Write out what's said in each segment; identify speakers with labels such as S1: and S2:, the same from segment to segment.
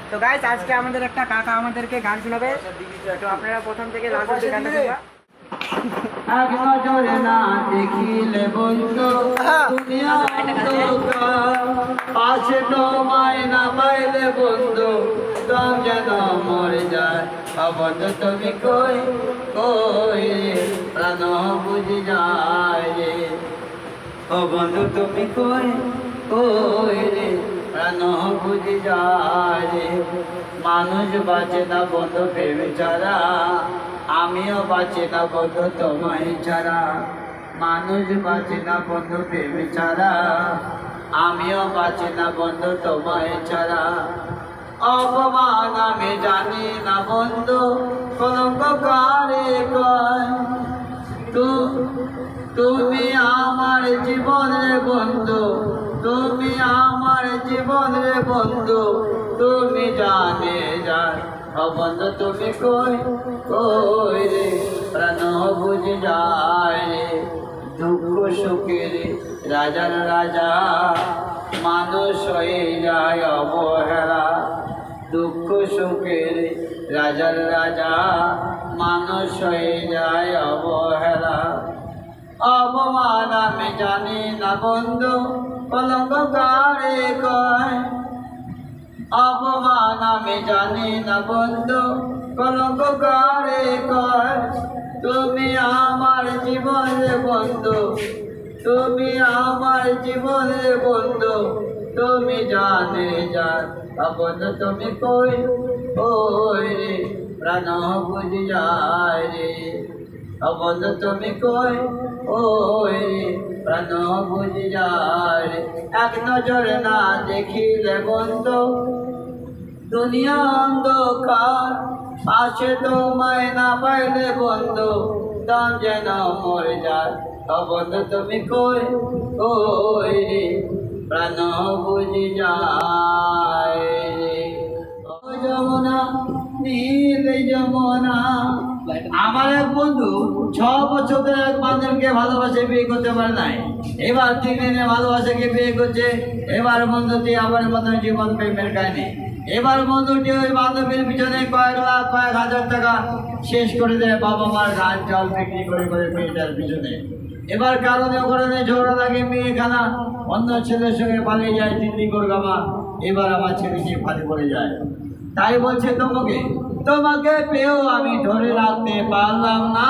S1: তো গাইস আজকে আমাদের একটা কাকা আমাদেরকে গান শোনাবে, তো আপনারা প্রথম থেকে লাস্ট অবধি গানটা শুনবা।
S2: এক নজরে না দেখিলে বন্ধু দুনিয়া অন্ধকার, পাশে তোমায় না পাইলে বন্ধু দম যেন মরে যায়। বন্ধু তুমি কই কই প্রাণ বুঝি যায় রে, ও বন্ধু তুমি কই কই রে প্রাণ বুঝি যায় রে। মানুষ বাঁচে না বন্ধু প্রেম ছাড়া, আমিও বাঁচি না বন্ধু তোমায় ছাড়া। মানুষ বাঁচে না বন্ধু প্রেম ছাড়া, আমিও বাঁচি না বন্ধু তোমায় ছাড়া। অপমান আমি জানি না বন্ধু কলঙ্ক কারে কয়, তুমি আমার জীবনের বন্ধু, তুমি আমার জীবনের বন্ধু, তুমি জানে যান। বন্ধু তুমি কই কই রে প্রাণ বুঝে যায় রে। দুঃখ সুখের রাজার রাজা মানুষ হয়ে যায় অবহেলা, দুঃখ সুখের রাজার রাজা মানুষ হয়ে যায় অবহেলা। অপমান আমি জানি না বন্ধু কলঙ্ক কারে কয়, অপমান আমি জানি না বন্ধু কলঙ্ক কারে কয়। তুমি আমার জীবনের বন্ধু, তুমি আমার জীবনের বন্ধু, তুমি জানে যান। বন্ধু তুমি কই ওই রে প্রাণ বুঝি যায় রে, বন্ধু তুমি কই ওই রে প্রাণ বুঝি যায় রে। এক নজর না দেখিলে বন্ধু দুনিয়া অন্ধকার, পাশে তোমায় না পাইলে বন্ধু দম যেন মরে যায়। বন্ধু তুমি কই কই রে প্রাণ বুঝি যায় রে। যমুনা নীল যমুনা। আমার এক বন্ধু 6 বছর ধরে এক বান্ধবীকে ভালোবাসে, বিয়ে করতে পারে নাই। এবার 3 দিনে ভালোবাসাকে বিয়ে করছে। এবার বন্ধুটি আবার মতন জীবন প্রেমের কাহিনী। এবার বন্ধুটি ওই বান্ধবীর পিছনে কয়েক লাখ কয়েক হাজার টাকা শেষ করে দেয় বাবা মার ধান চাল বিক্রি করে করে মেয়েটার পিছনে। এবার কারণে কারণে ঝগড়া লাগে, মেয়েখানা অন্য ছেলের সঙ্গে পালিয়ে যায় দিল্লি কলকাতা। এবার আমার ছেলেকে ফাঁদে পড়ে যায়। তাই বলছে তোমাকে তোমাকে পেয়েও আমি ধরে রাখতে পারলাম না,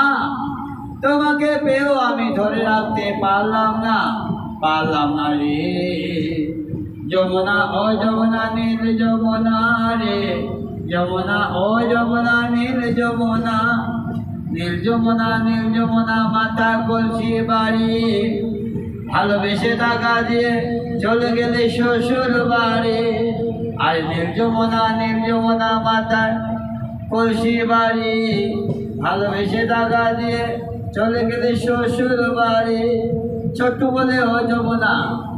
S2: তোমাকে পেয়েও আমি ধরে রাখতে পারলাম না, পারলাম না রে। যমুনা ও যমুনা নীল যমুনা রে, যমুনা ও যমুনা নীল যমুনা, নীল যমুনা নীল যমুনা মাথা কলসি বাড়ি, ভালোবেসে টাকা দিয়ে চলে গেলে শ্বশুর বাড়ি। আর নীল যমুনা মাথায় কলসি বাড়ি, ভালোবেসে টাকা দিয়ে চলে গেলে শ্বশুর বাড়ি। ছোট্ট বলে ও যমুনা,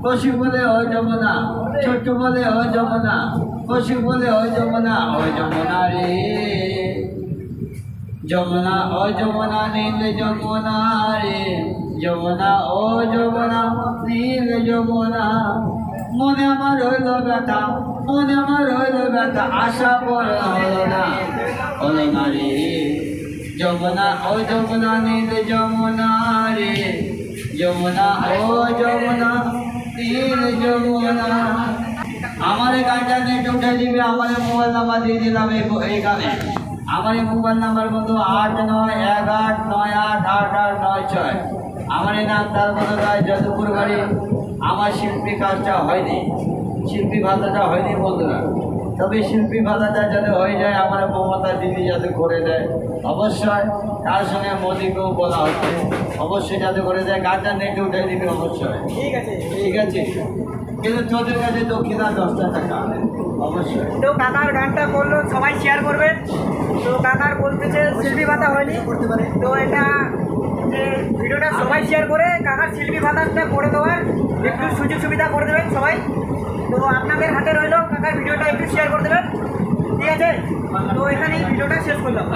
S2: কষি বলে ও যমুনা, ছোট্ট বলে ও যমুনা, কষি বলে ও যমুনা, ও যমুনা রে। যমুনা ও যমুনা নীল যমুনা রে, যমুনা ও যমুনা নীল যমুনা। মনে আমার হইল ব্যথা, মনে আমার হইল ব্যথা, আশা পড়ে হলো না, হলো না রে। যমুনা ও যমুনা নীল যমুনা রে, যমুনা ও যমুনা নীল যমুনা। আমার এই গানটা নেট উঠে দিবে, আমার মোবাইল নাম্বার দিয়ে দিলাম এই গানে। আমার এই মোবাইল নাম্বার বন্ধু 8918988896। আমার এই নাম তার বন্ধু যদুপুর বাড়ি। আমার শিল্পী কাজটা হয়নি, শিল্পী ভাতাটা হয়নি বন্ধুরা। তবে শিল্পী ভাতাটা যাতে হয়ে যায়, আমার মমতা দিদি যাতে করে দেয় অবশ্যই। তার সঙ্গে মোদিকেও বলা হচ্ছে অবশ্যই যাতে করে দেয়, গানটা নেটে উঠে দিবে অবশ্যই।
S1: ঠিক আছে
S2: ঠিক আছে, কিন্তু তোদের কাছে দক্ষিণা 10টা টাকা অবশ্যই।
S1: তো কাকার গানটা করলো, সবাই শেয়ার করবে। তো কাকার বলতেছে শিল্পী ভাতা হয়নি, করতে পারে। তো এটা ভিডিওটা সবাই শেয়ার করে কাকার শিল্পী ভাতাটা করে দেওয়ার একটু সুযোগ সুবিধা করে দেবেন সবাই। তো আপনাদের হাতে রইলো কাকার ভিডিওটা একটু শেয়ার করে দেবেন, ঠিক আছে? তো এখানেই ভিডিওটা শেষ করলাম।